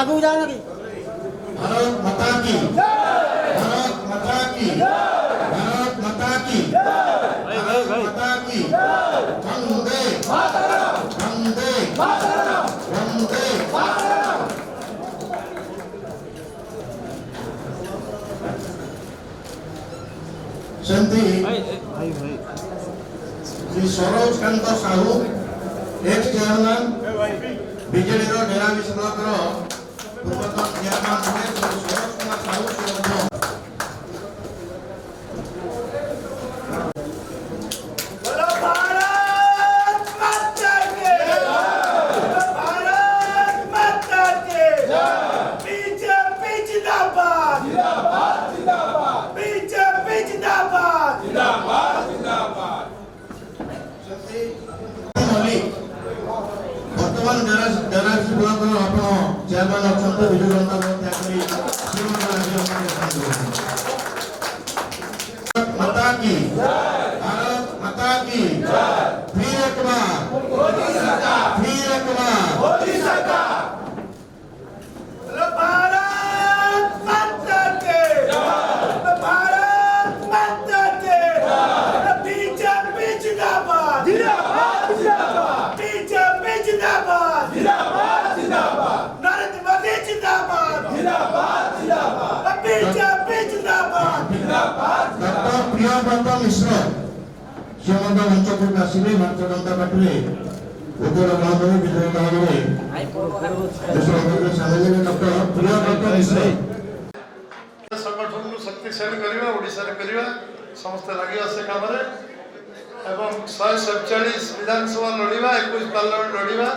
आगू जाओ ना भारत माता की भारत माता की भारत माता की भारत माता की वंदे वंदे वंदे सेमती Shri Saroj Kant Sahu ex chairman BJD Derabish block पूर्वतन चेयरमैन सरोज कुमार साहू वर्तमान डेराविस ब्लॉक चेयरमैन अच्छा विजु जनता माता की भारत माता की फिर एक बार प्रियव्रत मिश्र श्रीमंत मंचपुर आसवे भारतीय जनता पार्टी उद्योग महोदय विजय महोदय डॉक्टर प्रियव्रत मिश्र संगठन शक्तिशाली करवा ओडिशा रे करवा समस्त लगे से काम रे एवं 147 विधानसभा लड़िबा 21 पार्लियामेंट लड़िबा